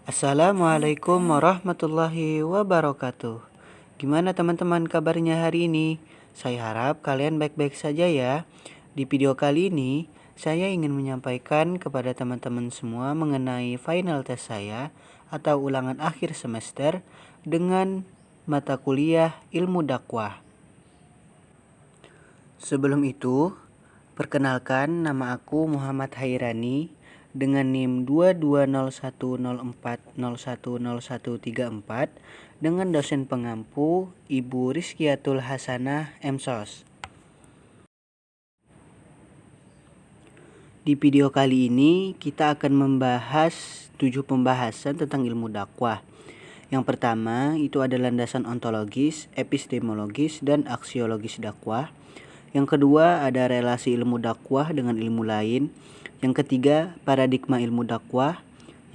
Assalamualaikum warahmatullahi wabarakatuh. Gimana teman-teman kabarnya hari ini? Saya harap kalian baik-baik saja ya. Di video kali ini, saya ingin menyampaikan kepada teman-teman semua mengenai final test saya atau ulangan akhir semester dengan mata kuliah ilmu dakwah. Sebelum itu, perkenalkan nama aku Muhammad Hairani dengan NIM 220104010134 dengan dosen pengampu Ibu Rizkiatul Hasanah MSOS. Di video kali ini kita akan membahas 7 pembahasan tentang ilmu dakwah. Yang pertama itu ada landasan ontologis, epistemologis, dan aksiologis dakwah. Yang kedua ada relasi ilmu dakwah dengan ilmu lain. Yang ketiga paradigma ilmu dakwah.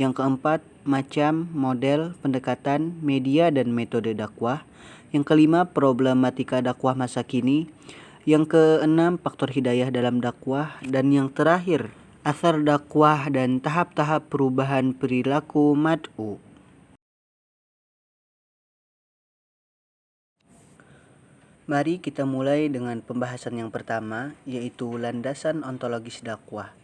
Yang keempat macam, model, pendekatan, media, dan metode dakwah. Yang kelima problematika dakwah masa kini. Yang keenam faktor hidayah dalam dakwah. Dan yang terakhir asar dakwah dan tahap-tahap perubahan perilaku mad'u. Mari kita mulai dengan pembahasan yang pertama, yaitu landasan ontologis dakwah.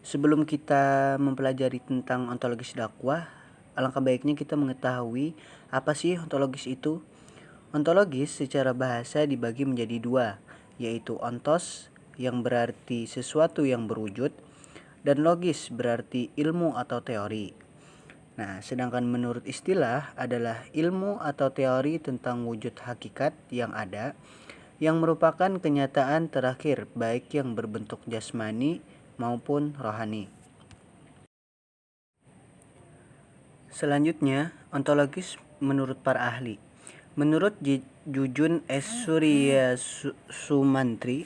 Sebelum kita mempelajari tentang ontologis dakwah, alangkah baiknya kita mengetahui apa sih ontologis itu. Ontologis secara bahasa dibagi menjadi dua, yaitu ontos yang berarti sesuatu yang berwujud, dan logis berarti ilmu atau teori. Nah, sedangkan menurut istilah adalah ilmu atau teori tentang wujud hakikat yang ada, yang merupakan kenyataan terakhir baik yang berbentuk jasmani maupun rohani. Selanjutnya, ontologis menurut para ahli. Menurut Jujun S. Surya Sumantri,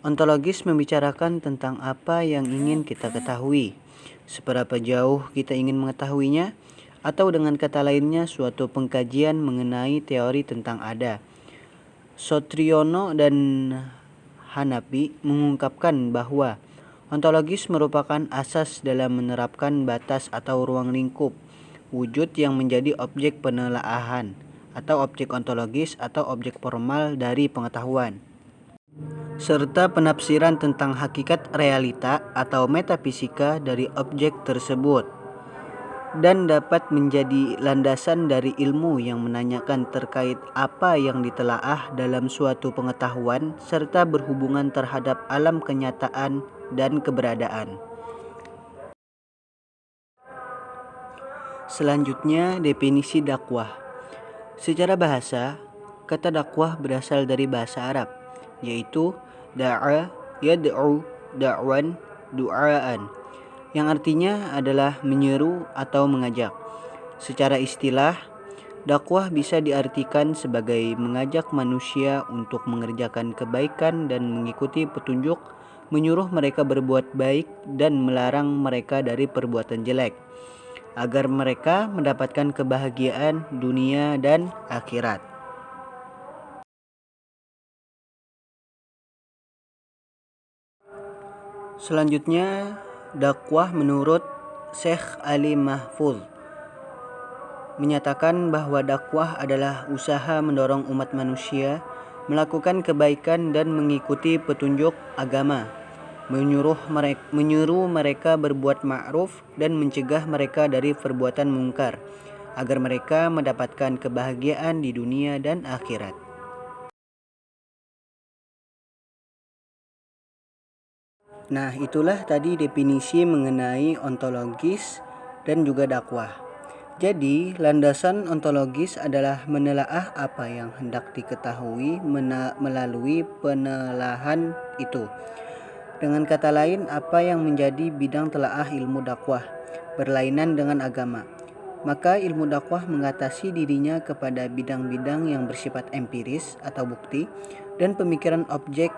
ontologis membicarakan tentang apa yang ingin kita ketahui, seberapa jauh kita ingin mengetahuinya, atau dengan kata lainnya suatu pengkajian mengenai teori tentang ada. Sotriono dan Hanapi mengungkapkan bahwa ontologis merupakan asas dalam menerapkan batas atau ruang lingkup wujud yang menjadi objek penelaahan atau objek ontologis atau objek formal dari pengetahuan, serta penafsiran tentang hakikat realita atau metafisika dari objek tersebut, dan dapat menjadi landasan dari ilmu yang menanyakan terkait apa yang ditelaah dalam suatu pengetahuan serta berhubungan terhadap alam kenyataan dan keberadaan. Selanjutnya, definisi dakwah. Secara bahasa, kata dakwah berasal dari bahasa Arab, yaitu da'a, yad'u, da'wan, du'aan, yang artinya adalah menyeru atau mengajak. Secara istilah, dakwah bisa diartikan sebagai mengajak manusia untuk mengerjakan kebaikan dan mengikuti petunjuk, menyuruh mereka berbuat baik dan melarang mereka dari perbuatan jelek, agar mereka mendapatkan kebahagiaan dunia dan akhirat. Selanjutnya, dakwah menurut Syekh Ali Mahfuz menyatakan bahwa dakwah adalah usaha mendorong umat manusia melakukan kebaikan dan mengikuti petunjuk agama, menyuruh mereka berbuat ma'ruf dan mencegah mereka dari perbuatan mungkar, agar mereka mendapatkan kebahagiaan di dunia dan akhirat. Nah, itulah tadi definisi mengenai ontologis dan juga dakwah. Jadi, landasan ontologis adalah menelaah apa yang hendak diketahui melalui penelaahan itu. Dengan kata lain, apa yang menjadi bidang telaah ilmu dakwah berlainan dengan agama. Maka ilmu dakwah mengatasi dirinya kepada bidang-bidang yang bersifat empiris atau bukti dan pemikiran objek.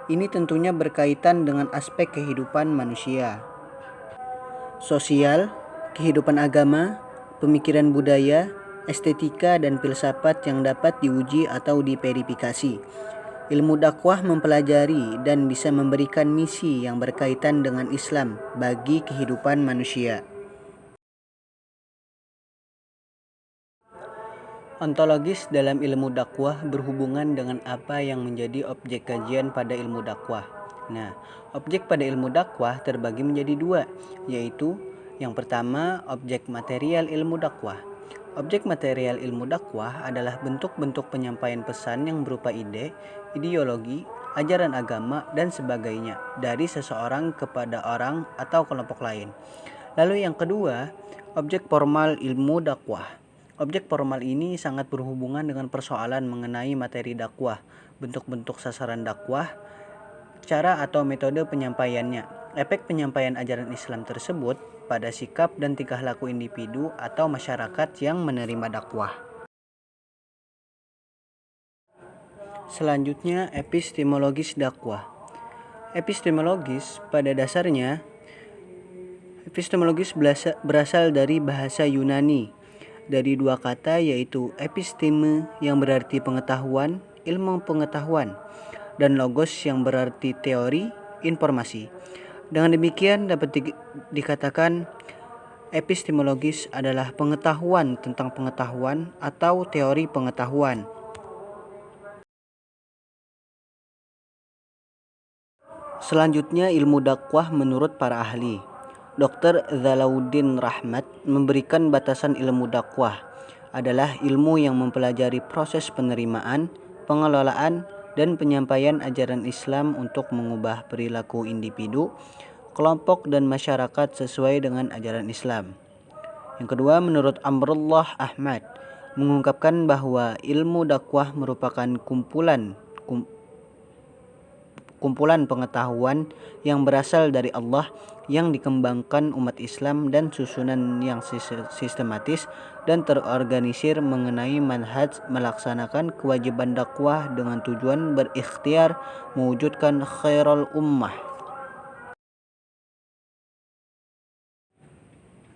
Ini tentunya berkaitan dengan aspek kehidupan manusia, sosial, kehidupan agama, pemikiran budaya, estetika, dan filsafat yang dapat diuji atau diverifikasi. Ilmu dakwah mempelajari dan bisa memberikan misi yang berkaitan dengan Islam bagi kehidupan manusia. Ontologis dalam ilmu dakwah berhubungan dengan apa yang menjadi objek kajian pada ilmu dakwah. Nah, objek pada ilmu dakwah terbagi menjadi dua, yaitu yang pertama, objek material ilmu dakwah. Objek material ilmu dakwah adalah bentuk-bentuk penyampaian pesan yang berupa ide, ideologi, ajaran agama, dan sebagainya dari seseorang kepada orang atau kelompok lain. Lalu yang kedua, objek formal ilmu dakwah. Objek formal ini sangat berhubungan dengan persoalan mengenai materi dakwah, bentuk-bentuk sasaran dakwah, cara atau metode penyampaiannya, efek penyampaian ajaran Islam tersebut pada sikap dan tingkah laku individu atau masyarakat yang menerima dakwah. Selanjutnya, epistemologis dakwah. Epistemologis pada dasarnya, epistemologis berasal dari bahasa Yunani, dari dua kata yaitu episteme yang berarti pengetahuan, ilmu pengetahuan, dan logos yang berarti teori, informasi. Dengan demikian dapat dikatakan epistemologis adalah pengetahuan tentang pengetahuan atau teori pengetahuan. Selanjutnya ilmu dakwah menurut para ahli. Dr. Zalauddin Rahmat memberikan batasan ilmu dakwah adalah ilmu yang mempelajari proses penerimaan, pengelolaan, dan penyampaian ajaran Islam untuk mengubah perilaku individu, kelompok, dan masyarakat sesuai dengan ajaran Islam. Yang kedua, menurut Amrullah Ahmad, mengungkapkan bahwa ilmu dakwah merupakan kumpulan pengetahuan yang berasal dari Allah yang dikembangkan umat Islam dan susunan yang sistematis dan terorganisir mengenai manhaj melaksanakan kewajiban dakwah dengan tujuan berikhtiar mewujudkan khairul ummah.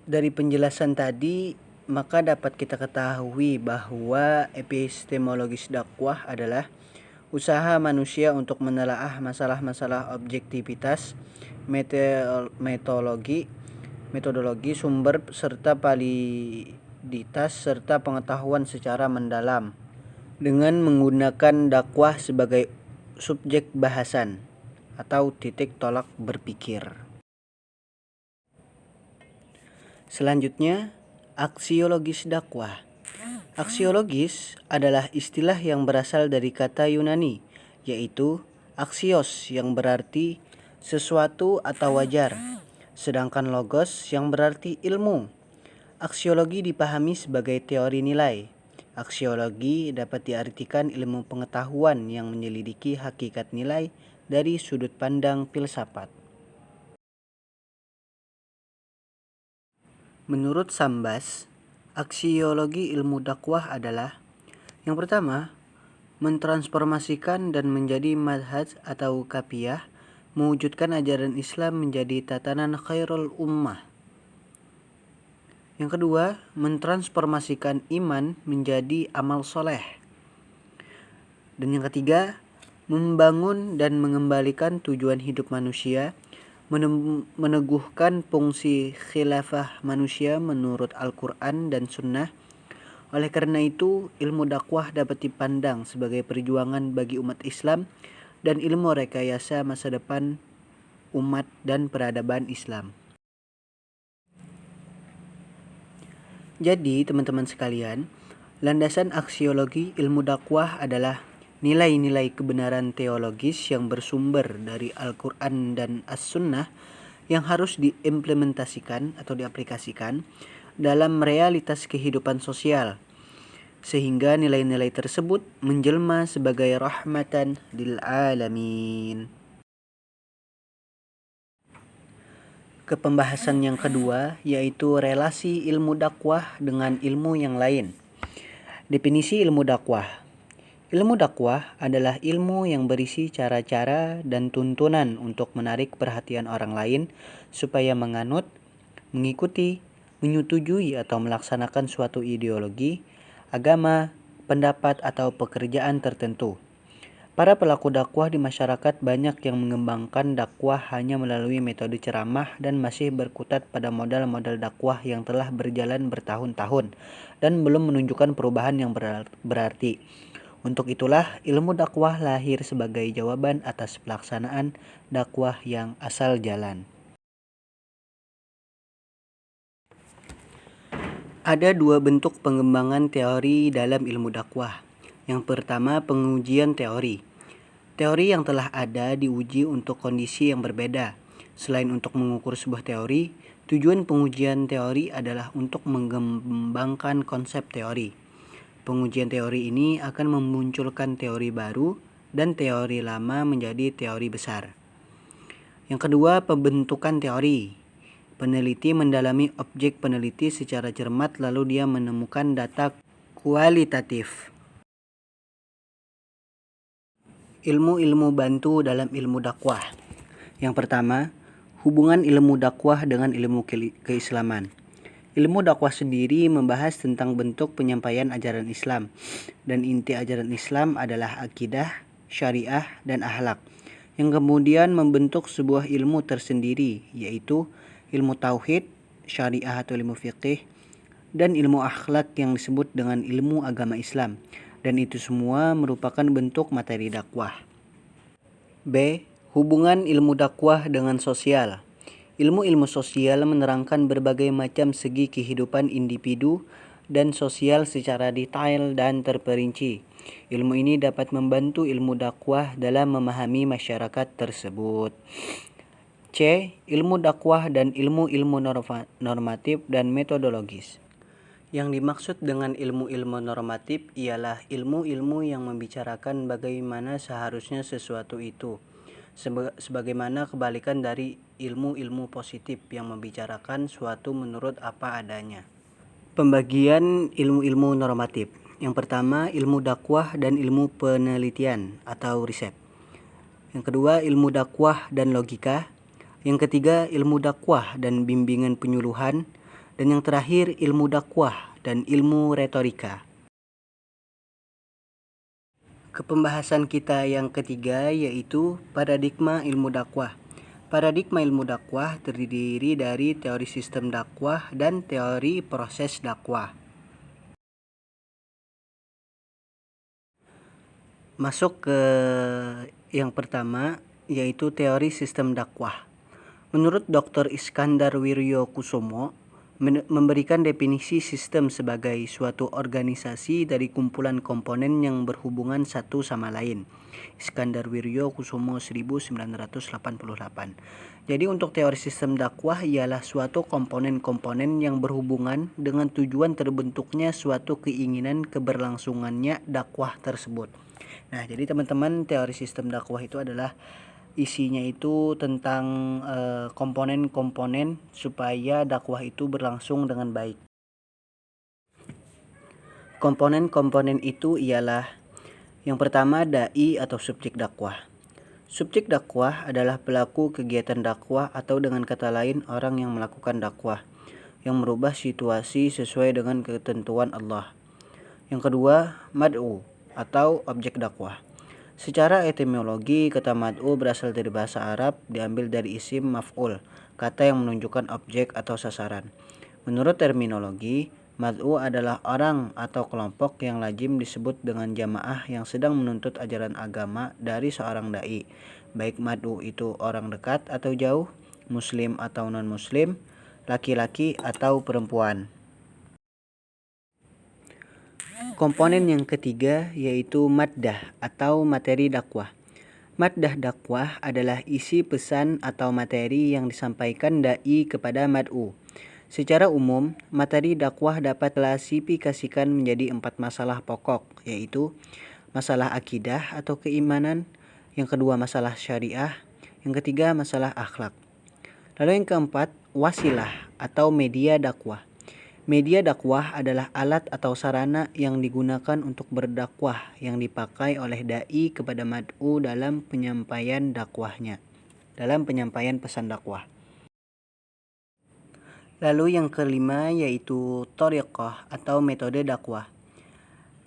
Dari penjelasan tadi, maka dapat kita ketahui bahwa epistemologis dakwah adalah usaha manusia untuk menelaah masalah-masalah objektivitas, metodologi, sumber, serta validitas, serta pengetahuan secara mendalam dengan menggunakan dakwah sebagai subjek bahasan atau titik tolak berpikir. Selanjutnya, aksiologis dakwah. Aksiologis adalah istilah yang berasal dari kata Yunani, yaitu aksios yang berarti sesuatu atau wajar, sedangkan logos yang berarti ilmu. Aksiologi dipahami sebagai teori nilai. Aksiologi dapat diartikan ilmu pengetahuan yang menyelidiki hakikat nilai dari sudut pandang filsafat. Menurut Sambas, aksiologi ilmu dakwah adalah yang pertama, mentransformasikan dan menjadi madhaj atau kapiyah, mewujudkan ajaran Islam menjadi tatanan khairul ummah. Yang kedua, mentransformasikan iman menjadi amal soleh. Dan yang ketiga, membangun dan mengembalikan tujuan hidup manusia, meneguhkan fungsi khilafah manusia menurut Al-Quran dan Sunnah. Oleh karena itu, ilmu dakwah dapat dipandang sebagai perjuangan bagi umat Islam dan ilmu rekayasa masa depan umat dan peradaban Islam. Jadi, teman-teman sekalian, landasan aksiologi ilmu dakwah adalah nilai-nilai kebenaran teologis yang bersumber dari Al-Quran dan As-Sunnah yang harus diimplementasikan atau diaplikasikan dalam realitas kehidupan sosial, sehingga nilai-nilai tersebut menjelma sebagai rahmatan lil alamin. Ke pembahasan yang kedua, yaitu relasi ilmu dakwah dengan ilmu yang lain. Definisi ilmu dakwah. Ilmu dakwah adalah ilmu yang berisi cara-cara dan tuntunan untuk menarik perhatian orang lain supaya menganut, mengikuti, menyetujui atau melaksanakan suatu ideologi, agama, pendapat atau pekerjaan tertentu. Para pelaku dakwah di masyarakat banyak yang mengembangkan dakwah hanya melalui metode ceramah dan masih berkutat pada modal-modal dakwah yang telah berjalan bertahun-tahun dan belum menunjukkan perubahan yang berarti. Untuk itulah ilmu dakwah lahir sebagai jawaban atas pelaksanaan dakwah yang asal jalan. Ada dua bentuk pengembangan teori dalam ilmu dakwah. Yang pertama, pengujian teori. Teori yang telah ada diuji untuk kondisi yang berbeda. Selain untuk mengukur sebuah teori, tujuan pengujian teori adalah untuk mengembangkan konsep teori. Pengujian teori ini akan memunculkan teori baru dan teori lama menjadi teori besar. Yang kedua, pembentukan teori. Peneliti mendalami objek peneliti secara cermat lalu dia menemukan data kualitatif. Ilmu-ilmu bantu dalam ilmu dakwah. Yang pertama, hubungan ilmu dakwah dengan ilmu keislaman. Ilmu dakwah sendiri membahas tentang bentuk penyampaian ajaran Islam, dan inti ajaran Islam adalah akidah, syariah, dan akhlak, yang kemudian membentuk sebuah ilmu tersendiri, yaitu ilmu tauhid, syariah atau ilmu fiqih, dan ilmu akhlak yang disebut dengan ilmu agama Islam, dan itu semua merupakan bentuk materi dakwah. B. Hubungan ilmu dakwah dengan sosial. Ilmu-ilmu sosial menerangkan berbagai macam segi kehidupan individu dan sosial secara detail dan terperinci. Ilmu ini dapat membantu ilmu dakwah dalam memahami masyarakat tersebut. C. Ilmu dakwah dan ilmu-ilmu normatif dan metodologis. Yang dimaksud dengan ilmu-ilmu normatif ialah ilmu-ilmu yang membicarakan bagaimana seharusnya sesuatu itu, sebagaimana kebalikan dari ilmu-ilmu positif yang membicarakan suatu menurut apa adanya. Pembagian ilmu-ilmu normatif. Yang pertama, ilmu dakwah dan ilmu penelitian atau riset. Yang kedua, ilmu dakwah dan logika. Yang ketiga, ilmu dakwah dan bimbingan penyuluhan. Dan yang terakhir, ilmu dakwah dan ilmu retorika. Ke pembahasan kita yang ketiga yaitu paradigma ilmu dakwah. Paradigma ilmu dakwah terdiri dari teori sistem dakwah dan teori proses dakwah. Masuk ke yang pertama yaitu teori sistem dakwah. Menurut Dr. Iskandar Wiryokusumo, memberikan definisi sistem sebagai suatu organisasi dari kumpulan komponen yang berhubungan satu sama lain. Iskandar Wiryokusumo 1988. Jadi untuk teori sistem dakwah ialah suatu komponen-komponen yang berhubungan dengan tujuan terbentuknya suatu keinginan keberlangsungannya dakwah tersebut. Nah, jadi teman-teman, teori sistem dakwah itu adalah isinya itu tentang komponen-komponen supaya dakwah itu berlangsung dengan baik. Komponen-komponen itu ialah yang pertama, dai atau subjek dakwah. Subjek dakwah adalah pelaku kegiatan dakwah atau dengan kata lain orang yang melakukan dakwah yang merubah situasi sesuai dengan ketentuan Allah. Yang kedua, mad'u atau objek dakwah. Secara etimologi, kata mad'u berasal dari bahasa Arab, diambil dari isim maf'ul, kata yang menunjukkan objek atau sasaran. Menurut terminologi, mad'u adalah orang atau kelompok yang lazim disebut dengan jamaah yang sedang menuntut ajaran agama dari seorang dai, baik mad'u itu orang dekat atau jauh, muslim atau non-muslim, laki-laki atau perempuan. Komponen yang ketiga yaitu maddah atau materi dakwah. Maddah dakwah adalah isi pesan atau materi yang disampaikan dai kepada mad'u. Secara umum, materi dakwah dapat klasifikasikan menjadi 4 masalah pokok, yaitu masalah akidah atau keimanan, yang kedua masalah syariah, yang ketiga masalah akhlak. Lalu yang keempat, wasilah atau media dakwah. Media dakwah adalah alat atau sarana yang digunakan untuk berdakwah yang dipakai oleh dai kepada mad'u dalam penyampaian dakwahnya, dalam penyampaian pesan dakwah. Lalu yang kelima yaitu thariqah atau metode dakwah.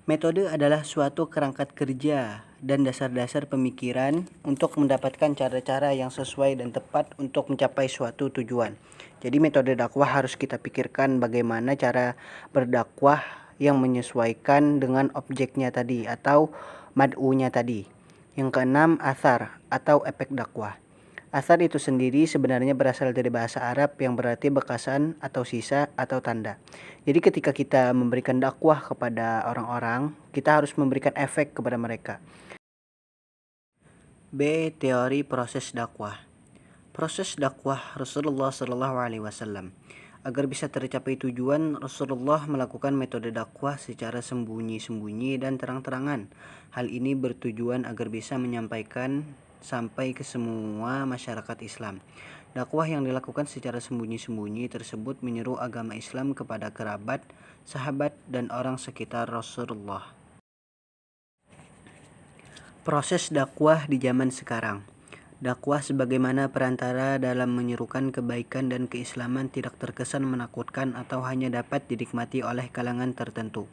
Metode adalah suatu kerangka kerja dan dasar-dasar pemikiran untuk mendapatkan cara-cara yang sesuai dan tepat untuk mencapai suatu tujuan. Jadi metode dakwah harus kita pikirkan bagaimana cara berdakwah yang menyesuaikan dengan objeknya tadi atau mad'unya tadi. Yang keenam, athar atau efek dakwah. Athar itu sendiri sebenarnya berasal dari bahasa Arab yang berarti bekasan atau sisa atau tanda. Jadi ketika kita memberikan dakwah kepada orang-orang, kita harus memberikan efek kepada mereka. B. Teori proses dakwah. Proses dakwah Rasulullah Shallallahu Alaihi Wasallam. Agar bisa tercapai tujuan, Rasulullah melakukan metode dakwah secara sembunyi-sembunyi dan terang-terangan. Hal ini bertujuan agar bisa menyampaikan sampai ke semua masyarakat Islam. Dakwah yang dilakukan secara sembunyi-sembunyi tersebut menyeru agama Islam kepada kerabat, sahabat, dan orang sekitar Rasulullah. Proses dakwah di zaman sekarang. Dakwah sebagaimana perantara dalam menyerukan kebaikan dan keislaman tidak terkesan menakutkan atau hanya dapat dinikmati oleh kalangan tertentu.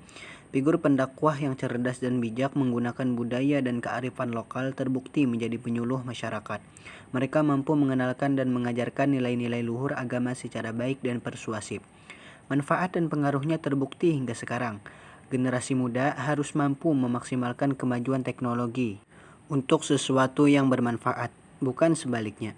Figur pendakwah yang cerdas dan bijak menggunakan budaya dan kearifan lokal terbukti menjadi penyuluh masyarakat. Mereka mampu mengenalkan dan mengajarkan nilai-nilai luhur agama secara baik dan persuasif. Manfaat dan pengaruhnya terbukti hingga sekarang. Generasi muda harus mampu memaksimalkan kemajuan teknologi untuk sesuatu yang bermanfaat, bukan sebaliknya.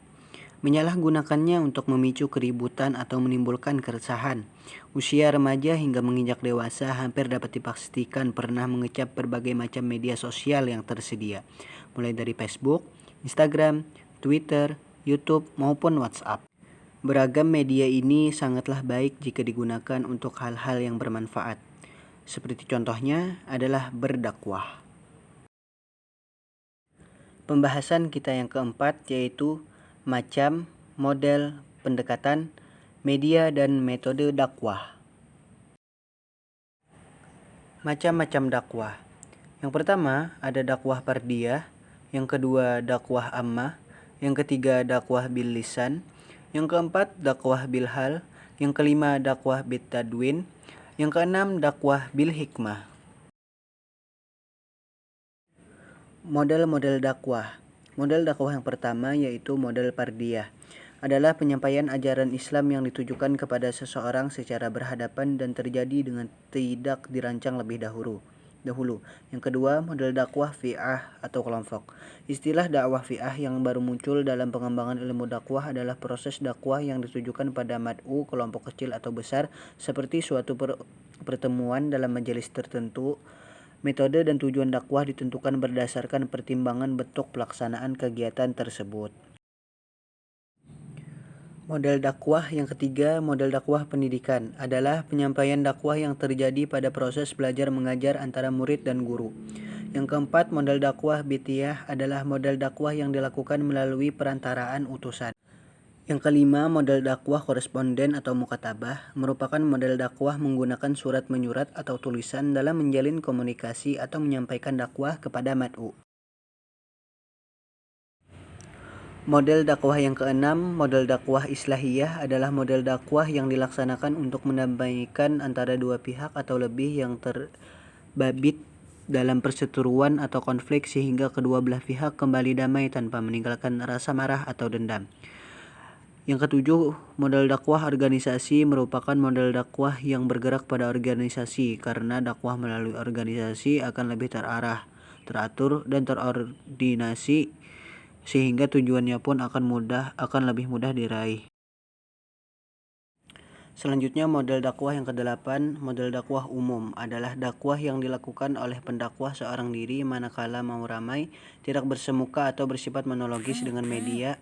Menyalahgunakannya untuk memicu keributan atau menimbulkan keresahan. Usia remaja hingga menginjak dewasa hampir dapat dipastikan pernah mengecap berbagai macam media sosial yang tersedia, mulai dari Facebook, Instagram, Twitter, YouTube, maupun WhatsApp. Beragam media ini sangatlah baik jika digunakan untuk hal-hal yang bermanfaat. Seperti contohnya adalah berdakwah. Pembahasan kita yang keempat yaitu macam, model, pendekatan, media, dan metode dakwah. Macam-macam dakwah. Yang pertama ada dakwah fardiyah, yang kedua dakwah ammah, yang ketiga dakwah bil lisan, yang keempat dakwah bil hal, yang kelima dakwah bit tadwin, yang keenam dakwah bil hikmah. Model-model dakwah. Model dakwah yang pertama yaitu model fardiyah. Adalah penyampaian ajaran Islam yang ditujukan kepada seseorang secara berhadapan dan terjadi dengan tidak dirancang lebih dahulu. Yang kedua, model dakwah fi'ah atau kelompok. Istilah dakwah fi'ah yang baru muncul dalam pengembangan ilmu dakwah adalah proses dakwah yang ditujukan pada mad'u kelompok kecil atau besar seperti suatu pertemuan dalam majelis tertentu. Metode dan tujuan dakwah ditentukan berdasarkan pertimbangan bentuk pelaksanaan kegiatan tersebut. Model dakwah yang ketiga, model dakwah pendidikan, adalah penyampaian dakwah yang terjadi pada proses belajar mengajar antara murid dan guru. Yang keempat, model dakwah bitiyah adalah model dakwah yang dilakukan melalui perantaraan utusan. Yang kelima, model dakwah koresponden atau mukatabah merupakan model dakwah menggunakan surat menyurat atau tulisan dalam menjalin komunikasi atau menyampaikan dakwah kepada mad'u. Model dakwah yang keenam, model dakwah islahiyah adalah model dakwah yang dilaksanakan untuk mendamaikan antara dua pihak atau lebih yang terbabit dalam perseteruan atau konflik sehingga kedua belah pihak kembali damai tanpa meninggalkan rasa marah atau dendam. Yang ketujuh, model dakwah organisasi merupakan model dakwah yang bergerak pada organisasi karena dakwah melalui organisasi akan lebih terarah, teratur, dan terordinasi sehingga tujuannya pun akan lebih mudah diraih. Selanjutnya model dakwah yang kedelapan, model dakwah umum adalah dakwah yang dilakukan oleh pendakwah seorang diri manakala mau ramai, tidak bersemuka atau bersifat monologis dengan media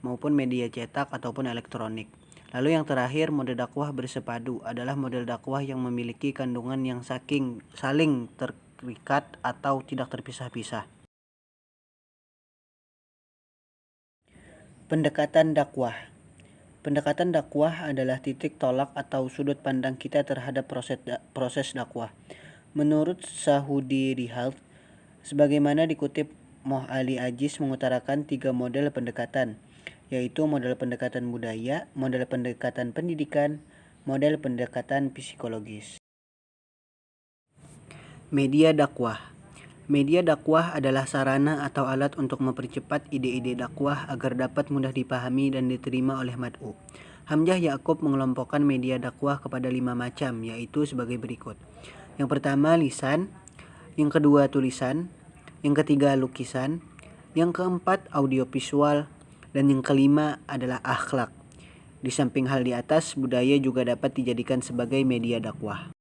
maupun media cetak ataupun elektronik. Lalu yang terakhir, model dakwah bersepadu adalah model dakwah yang memiliki kandungan yang saling terikat atau tidak terpisah-pisah. Pendekatan dakwah. Pendekatan dakwah adalah titik tolak atau sudut pandang kita terhadap proses dakwah. Menurut Sahudi Rihalt, sebagaimana dikutip Moh Ali Ajiz mengutarakan 3 model pendekatan, yaitu model pendekatan budaya, model pendekatan pendidikan, model pendekatan psikologis. Media dakwah. Media dakwah adalah sarana atau alat untuk mempercepat ide-ide dakwah agar dapat mudah dipahami dan diterima oleh mad'u. Hamzah Yakub mengelompokkan media dakwah kepada 5 macam, yaitu sebagai berikut. Yang pertama lisan, yang kedua tulisan, yang ketiga lukisan, yang keempat audiovisual, dan yang kelima adalah akhlak. Di samping hal di atas, budaya juga dapat dijadikan sebagai media dakwah.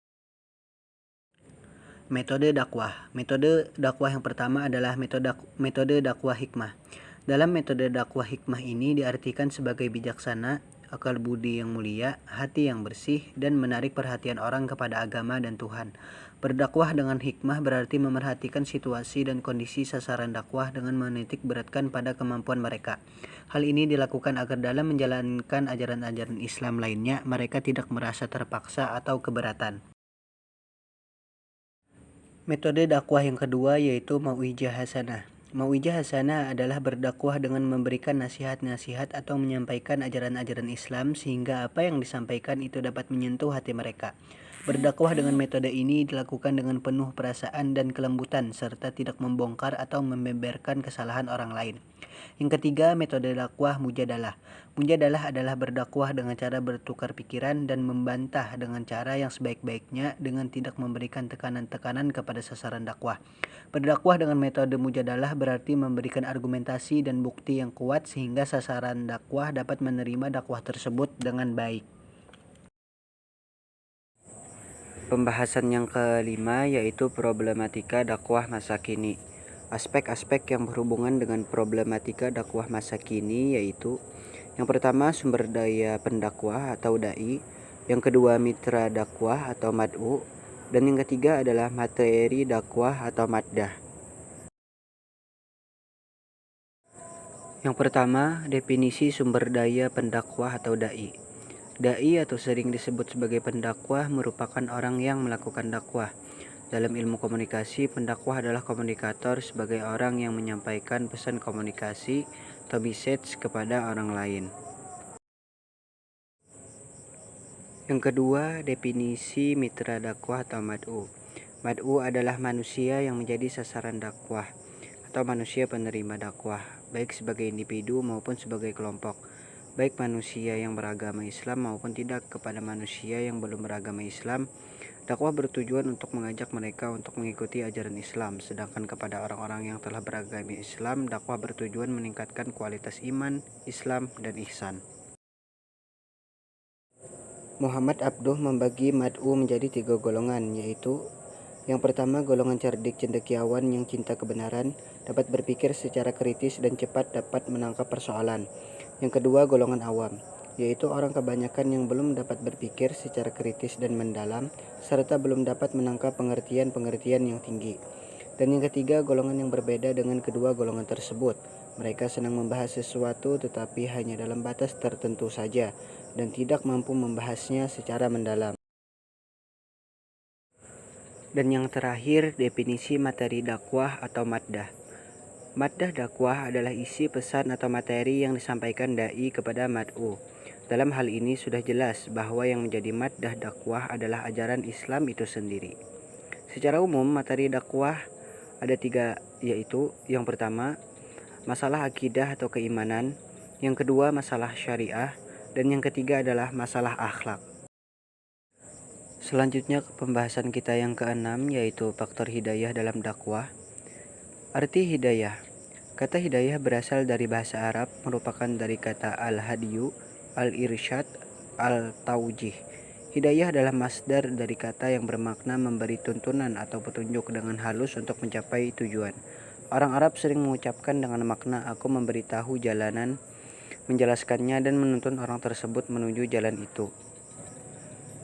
Metode dakwah. Metode dakwah yang pertama adalah metode dakwah hikmah. Dalam metode dakwah hikmah ini diartikan sebagai bijaksana, akal budi yang mulia, hati yang bersih, dan menarik perhatian orang kepada agama dan Tuhan. Berdakwah dengan hikmah berarti memerhatikan situasi dan kondisi sasaran dakwah dengan menitik beratkan pada kemampuan mereka. Hal ini dilakukan agar dalam menjalankan ajaran-ajaran Islam lainnya, mereka tidak merasa terpaksa atau keberatan. Metode dakwah yang kedua yaitu mau'izah hasanah. Mau'izah hasanah adalah berdakwah dengan memberikan nasihat-nasihat atau menyampaikan ajaran-ajaran Islam sehingga apa yang disampaikan itu dapat menyentuh hati mereka. Berdakwah dengan metode ini dilakukan dengan penuh perasaan dan kelembutan serta tidak membongkar atau membeberkan kesalahan orang lain. Yang ketiga, metode dakwah mujadalah. Mujadalah adalah berdakwah dengan cara bertukar pikiran dan membantah dengan cara yang sebaik-baiknya dengan tidak memberikan tekanan-tekanan kepada sasaran dakwah. Berdakwah dengan metode mujadalah berarti memberikan argumentasi dan bukti yang kuat sehingga sasaran dakwah dapat menerima dakwah tersebut dengan baik. Pembahasan yang kelima yaitu problematika dakwah masa kini. Aspek-aspek yang berhubungan dengan problematika dakwah masa kini yaitu yang pertama sumber daya pendakwah atau dai, yang kedua mitra dakwah atau mad'u, dan yang ketiga adalah materi dakwah atau maddah. Yang pertama, definisi sumber daya pendakwah atau dai. Dai atau sering disebut sebagai pendakwah merupakan orang yang melakukan dakwah. Dalam ilmu komunikasi, pendakwah adalah komunikator sebagai orang yang menyampaikan pesan komunikasi atau message kepada orang lain. Yang kedua, definisi mitra dakwah atau mad'u. Mad'u adalah manusia yang menjadi sasaran dakwah atau manusia penerima dakwah, baik sebagai individu maupun sebagai kelompok, baik manusia yang beragama Islam maupun tidak. Kepada manusia yang belum beragama Islam, dakwah bertujuan untuk mengajak mereka untuk mengikuti ajaran Islam, sedangkan kepada orang-orang yang telah beragama Islam, dakwah bertujuan meningkatkan kualitas iman, Islam, dan ihsan. Muhammad Abduh membagi mad'u menjadi 3 golongan, yaitu yang pertama golongan cerdik cendekiawan yang cinta kebenaran, dapat berpikir secara kritis dan cepat dapat menangkap persoalan. Yang kedua golongan awam, yaitu orang kebanyakan yang belum dapat berpikir secara kritis dan mendalam, serta belum dapat menangkap pengertian-pengertian yang tinggi. Dan yang ketiga, golongan yang berbeda dengan kedua golongan tersebut. Mereka senang membahas sesuatu tetapi hanya dalam batas tertentu saja, dan tidak mampu membahasnya secara mendalam. Dan yang terakhir, definisi materi dakwah atau maddah. Maddah dakwah adalah isi pesan atau materi yang disampaikan dai kepada mad'u. Dalam hal ini sudah jelas bahwa yang menjadi maddah dakwah adalah ajaran Islam itu sendiri. Secara umum, materi dakwah ada 3, yaitu yang pertama, masalah akidah atau keimanan, yang kedua masalah syariah, dan yang ketiga adalah masalah akhlak. Selanjutnya pembahasan kita yang keenam yaitu faktor hidayah dalam dakwah. Arti hidayah. Kata hidayah berasal dari bahasa Arab, merupakan dari kata al-hadiyu, al-irsyad, al-taujih. Hidayah adalah masdar dari kata yang bermakna memberi tuntunan atau petunjuk dengan halus untuk mencapai tujuan. Orang Arab sering mengucapkan dengan makna aku memberitahu jalanan, menjelaskannya dan menuntun orang tersebut menuju jalan itu.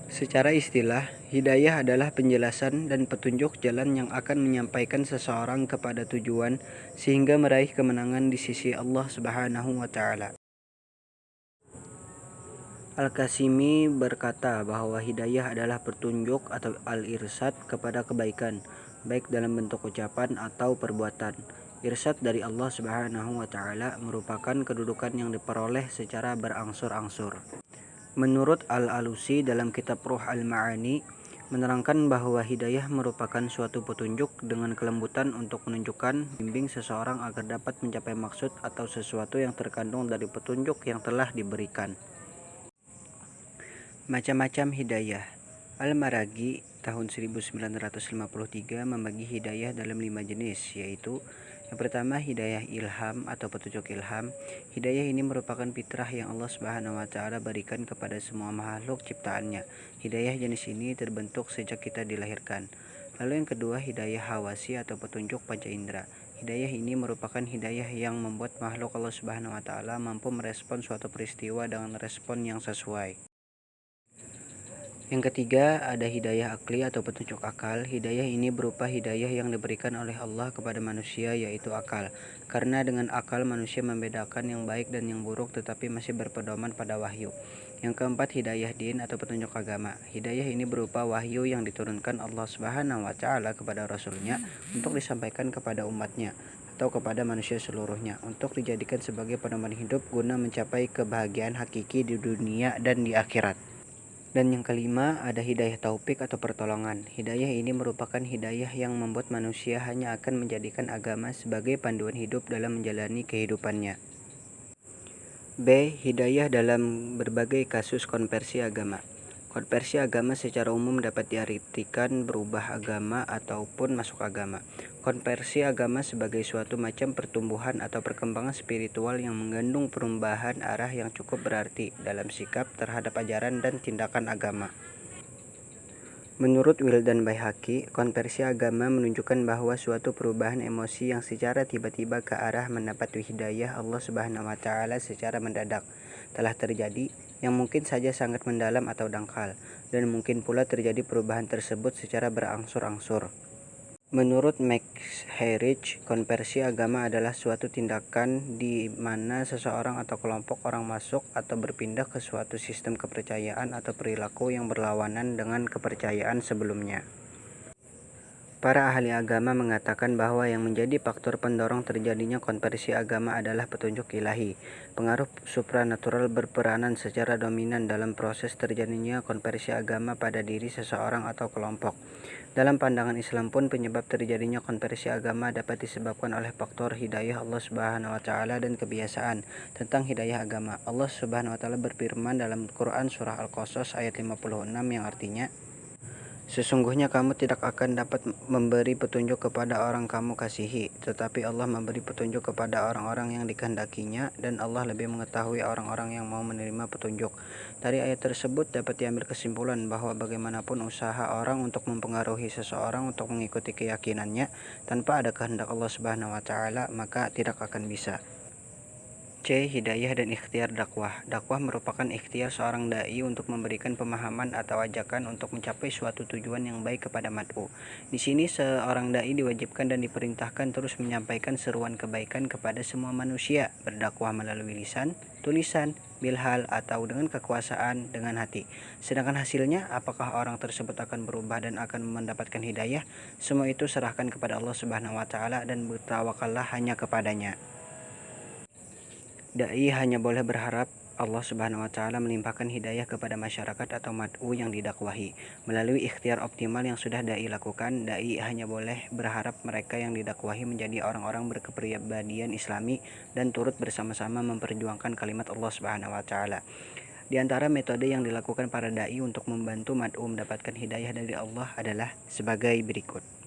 Secara istilah, hidayah adalah penjelasan dan petunjuk jalan yang akan menyampaikan seseorang kepada tujuan sehingga meraih kemenangan di sisi Allah Subhanahu wa taala. Al-Qasimi berkata bahwa hidayah adalah petunjuk atau al-irsyad kepada kebaikan, baik dalam bentuk ucapan atau perbuatan. Irsyad dari Allah Subhanahu wa taala merupakan kedudukan yang diperoleh secara berangsur-angsur. Menurut Al-Alusi dalam kitab Ruh Al-Ma'ani, menerangkan bahwa hidayah merupakan suatu petunjuk dengan kelembutan untuk menunjukkan bimbing seseorang agar dapat mencapai maksud atau sesuatu yang terkandung dari petunjuk yang telah diberikan. Macam-macam hidayah. Al-Maraghi tahun 1953 membagi hidayah dalam 5 jenis, yaitu yang pertama, hidayah ilham atau petunjuk ilham. Hidayah ini merupakan fitrah yang Allah Subhanahu wa taala berikan kepada semua makhluk ciptaannya. Hidayah jenis ini terbentuk sejak kita dilahirkan. Lalu yang kedua, hidayah hawasi atau petunjuk panca indera. Hidayah ini merupakan hidayah yang membuat makhluk Allah Subhanahu wa taala mampu merespon suatu peristiwa dengan respon yang sesuai. Yang ketiga, ada hidayah akli atau petunjuk akal. Hidayah ini berupa hidayah yang diberikan oleh Allah kepada manusia, yaitu akal. Karena dengan akal manusia membedakan yang baik dan yang buruk, tetapi masih berpedoman pada wahyu. Yang keempat, hidayah din atau petunjuk agama. Hidayah ini berupa wahyu yang diturunkan Allah Subhanahu wa taala kepada Rasul-Nya untuk disampaikan kepada umatnya atau kepada manusia seluruhnya untuk dijadikan sebagai pedoman hidup guna mencapai kebahagiaan hakiki di dunia dan di akhirat. Dan yang kelima, ada hidayah taufik atau pertolongan. Hidayah ini merupakan hidayah yang membuat manusia hanya akan menjadikan agama sebagai panduan hidup dalam menjalani kehidupannya. B. Hidayah dalam berbagai kasus konversi agama. Konversi agama secara umum dapat diartikan berubah agama ataupun masuk agama. Konversi agama sebagai suatu macam pertumbuhan atau perkembangan spiritual yang mengandung perubahan arah yang cukup berarti dalam sikap terhadap ajaran dan tindakan agama. Menurut Wildan Baihaqi, konversi agama menunjukkan bahwa suatu perubahan emosi yang secara tiba-tiba ke arah mendapat hidayah Allah Subhanahu wa taala secara mendadak telah terjadi, yang mungkin saja sangat mendalam atau dangkal, dan mungkin pula terjadi perubahan tersebut secara berangsur-angsur. Menurut Max Herich, konversi agama adalah suatu tindakan di mana seseorang atau kelompok orang masuk atau berpindah ke suatu sistem kepercayaan atau perilaku yang berlawanan dengan kepercayaan sebelumnya. Para ahli agama mengatakan bahwa yang menjadi faktor pendorong terjadinya konversi agama adalah petunjuk ilahi. Pengaruh supranatural berperanan secara dominan dalam proses terjadinya konversi agama pada diri seseorang atau kelompok. Dalam pandangan Islam pun, penyebab terjadinya konversi agama dapat disebabkan oleh faktor hidayah Allah Subhanahu wa taala dan kebiasaan. Tentang hidayah agama, Allah Subhanahu wa taala berfirman dalam Quran surah Al-Qasas ayat 56 yang artinya, sesungguhnya kamu tidak akan dapat memberi petunjuk kepada orang kamu kasihi, tetapi Allah memberi petunjuk kepada orang-orang yang dikehendakinya, dan Allah lebih mengetahui orang-orang yang mau menerima petunjuk. Dari ayat tersebut dapat diambil kesimpulan bahwa bagaimanapun usaha orang untuk mempengaruhi seseorang untuk mengikuti keyakinannya tanpa ada kehendak Allah Subhanahu wa taala, maka tidak akan bisa. C. Hidayah dan ikhtiar dakwah. Dakwah merupakan ikhtiar seorang dai untuk memberikan pemahaman atau ajakan untuk mencapai suatu tujuan yang baik kepada mad'u. Di sini seorang dai diwajibkan dan diperintahkan terus menyampaikan seruan kebaikan kepada semua manusia, berdakwah melalui lisan, tulisan, bilhal, atau dengan kekuasaan dengan hati. Sedangkan hasilnya, apakah orang tersebut akan berubah dan akan mendapatkan hidayah, semua itu serahkan kepada Allah Subhanahu wa taala dan bertawakallah hanya kepadanya. Dai hanya boleh berharap Allah Subhanahu wa taala melimpahkan hidayah kepada masyarakat atau mad'u yang didakwahi. Melalui ikhtiar optimal yang sudah dai lakukan, dai hanya boleh berharap mereka yang didakwahi menjadi orang-orang berkepribadian Islami dan turut bersama-sama memperjuangkan kalimat Allah Subhanahu wa taala. Di antara metode yang dilakukan para dai untuk membantu mad'u mendapatkan hidayah dari Allah adalah sebagai berikut.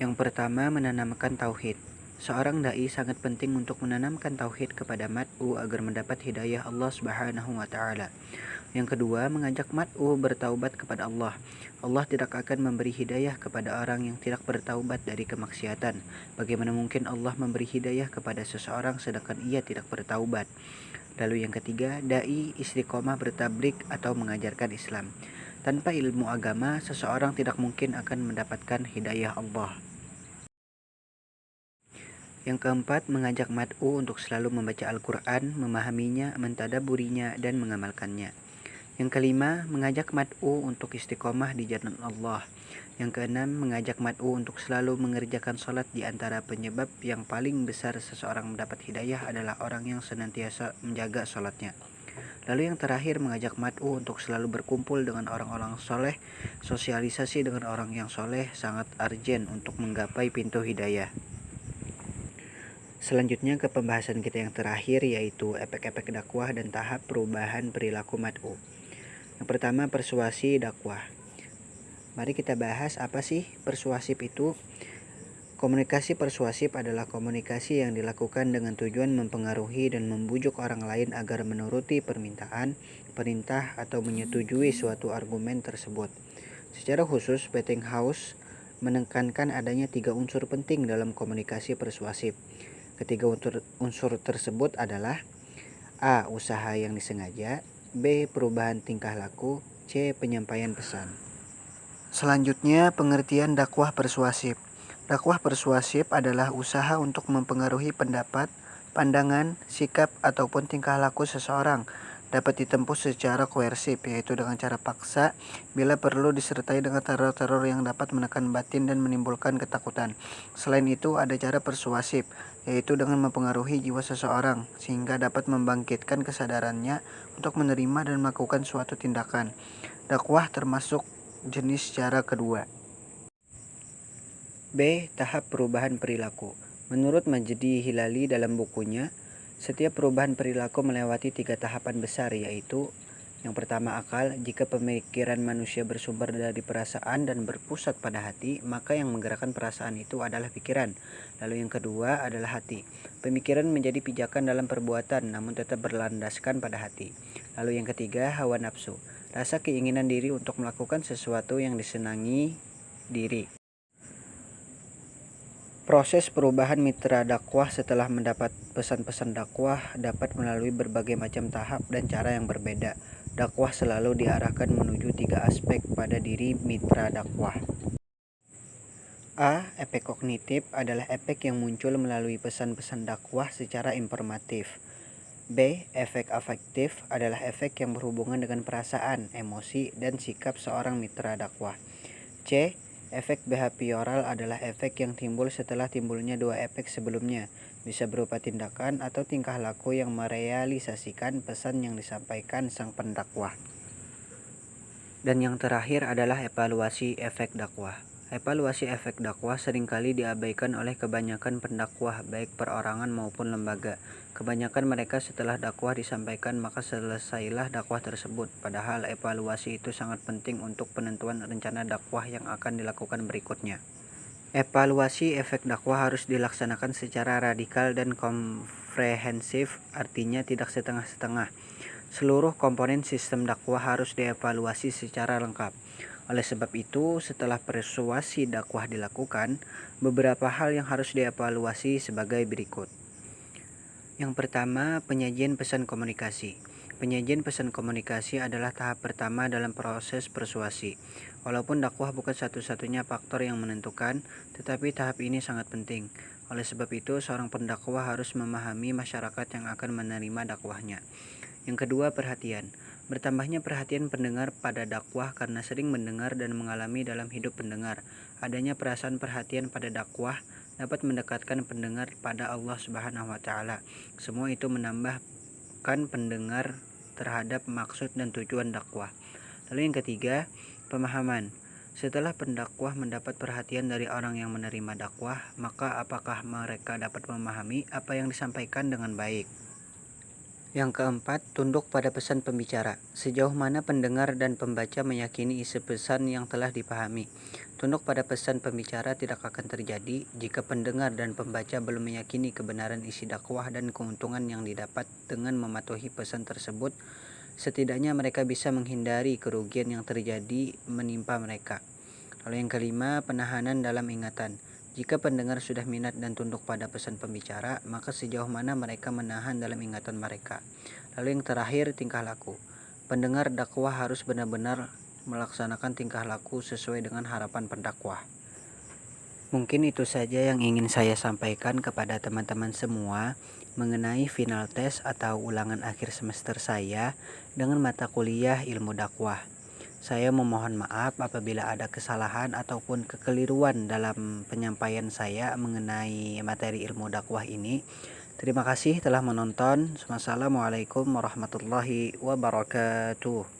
Yang pertama, menanamkan tauhid. Seorang dai sangat penting untuk menanamkan tauhid kepada mad'u agar mendapat hidayah Allah Subhanahu wa taala. Yang kedua, mengajak mad'u bertaubat kepada Allah. Allah tidak akan memberi hidayah kepada orang yang tidak bertaubat dari kemaksiatan. Bagaimana mungkin Allah memberi hidayah kepada seseorang sedangkan ia tidak bertaubat? Lalu yang ketiga, dai istiqomah bertablik atau mengajarkan Islam. Tanpa ilmu agama, seseorang tidak mungkin akan mendapatkan hidayah Allah. Yang keempat, mengajak mad'u untuk selalu membaca Al-Quran, memahaminya, mentadaburinya, dan mengamalkannya. Yang kelima, mengajak mad'u untuk istiqomah di jalan Allah. Yang keenam, mengajak mad'u untuk selalu mengerjakan salat. Di antara penyebab yang paling besar seseorang mendapat hidayah adalah orang yang senantiasa menjaga salatnya. Lalu yang terakhir, mengajak mad'u untuk selalu berkumpul dengan orang-orang soleh. Sosialisasi dengan orang yang soleh sangat urgent untuk menggapai pintu hidayah. Selanjutnya ke pembahasan kita yang terakhir, yaitu efek-efek dakwah dan tahap perubahan perilaku mad'u. Yang pertama, persuasi dakwah. Mari kita bahas apa sih persuasif itu. Komunikasi persuasif adalah komunikasi yang dilakukan dengan tujuan mempengaruhi dan membujuk orang lain agar menuruti permintaan, perintah, atau menyetujui suatu argumen tersebut. Secara khusus, Batinghausen menekankan adanya 3 unsur penting dalam komunikasi persuasif. Ketiga unsur tersebut adalah A. Usaha yang disengaja, B. Perubahan tingkah laku, C. Penyampaian pesan. Selanjutnya, pengertian dakwah persuasif. Dakwah persuasif adalah usaha untuk mempengaruhi pendapat, pandangan, sikap, ataupun tingkah laku seseorang. Dapat ditempuh secara koersif, yaitu dengan cara paksa, bila perlu disertai dengan teror-teror yang dapat menekan batin dan menimbulkan ketakutan. Selain itu, ada cara persuasif, yaitu dengan mempengaruhi jiwa seseorang, sehingga dapat membangkitkan kesadarannya untuk menerima dan melakukan suatu tindakan. Dakwah termasuk jenis cara kedua. B. Tahap perubahan perilaku. Menurut Majdi Hilali dalam bukunya, setiap perubahan perilaku melewati 3 tahapan besar, yaitu yang pertama akal. Jika pemikiran manusia bersumber dari perasaan dan berpusat pada hati, maka yang menggerakkan perasaan itu adalah pikiran. Lalu yang kedua adalah hati. Pemikiran menjadi pijakan dalam perbuatan, namun tetap berlandaskan pada hati. Lalu yang ketiga, hawa nafsu. Rasa keinginan diri untuk melakukan sesuatu yang disenangi diri. Proses perubahan mitra dakwah setelah mendapat pesan-pesan dakwah dapat melalui berbagai macam tahap dan cara yang berbeda. Dakwah selalu diarahkan menuju 3 aspek pada diri mitra dakwah. A. Efek kognitif adalah efek yang muncul melalui pesan-pesan dakwah secara informatif. B. Efek afektif adalah efek yang berhubungan dengan perasaan, emosi, dan sikap seorang mitra dakwah. C. Efek behavioral adalah efek yang timbul setelah timbulnya 2 efek sebelumnya, bisa berupa tindakan atau tingkah laku yang merealisasikan pesan yang disampaikan sang pendakwah. Dan yang terakhir adalah evaluasi efek dakwah. Evaluasi efek dakwah seringkali diabaikan oleh kebanyakan pendakwah, baik perorangan maupun lembaga. Kebanyakan mereka setelah dakwah disampaikan maka selesailah dakwah tersebut, padahal evaluasi itu sangat penting untuk penentuan rencana dakwah yang akan dilakukan berikutnya. Evaluasi efek dakwah harus dilaksanakan secara radikal dan komprehensif, artinya tidak setengah-setengah. Seluruh komponen sistem dakwah harus dievaluasi secara lengkap. Oleh sebab itu, setelah persuasi dakwah dilakukan, beberapa hal yang harus dievaluasi sebagai berikut. Yang pertama, penyajian pesan komunikasi. Penyajian pesan komunikasi adalah tahap pertama dalam proses persuasi. Walaupun dakwah bukan satu-satunya faktor yang menentukan, tetapi tahap ini sangat penting. Oleh sebab itu, seorang pendakwah harus memahami masyarakat yang akan menerima dakwahnya. Yang kedua, perhatian. Bertambahnya perhatian pendengar pada dakwah karena sering mendengar dan mengalami dalam hidup pendengar. Adanya perasaan perhatian pada dakwah dapat mendekatkan pendengar pada Allah Subhanahu wa taala. Semua itu menambahkan pendengar terhadap maksud dan tujuan dakwah. Lalu yang ketiga, pemahaman. Setelah pendakwah mendapat perhatian dari orang yang menerima dakwah, maka apakah mereka dapat memahami apa yang disampaikan dengan baik? Yang keempat, tunduk pada pesan pembicara. Sejauh mana pendengar dan pembaca meyakini isi pesan yang telah dipahami. Tunduk pada pesan pembicara tidak akan terjadi jika pendengar dan pembaca belum meyakini kebenaran isi dakwah dan keuntungan yang didapat dengan mematuhi pesan tersebut. Setidaknya mereka bisa menghindari kerugian yang terjadi menimpa mereka. Lalu yang kelima, penahanan dalam ingatan. Jika pendengar sudah minat dan tunduk pada pesan pembicara, maka sejauh mana mereka menahan dalam ingatan mereka. Lalu yang terakhir, tingkah laku. Pendengar dakwah harus benar-benar melaksanakan tingkah laku sesuai dengan harapan pendakwah. Mungkin itu saja yang ingin saya sampaikan kepada teman-teman semua mengenai final test atau ulangan akhir semester saya dengan mata kuliah ilmu dakwah. Saya memohon maaf apabila ada kesalahan ataupun kekeliruan dalam penyampaian saya mengenai materi ilmu dakwah ini. Terima kasih telah menonton. Wassalamualaikum warahmatullahi wabarakatuh.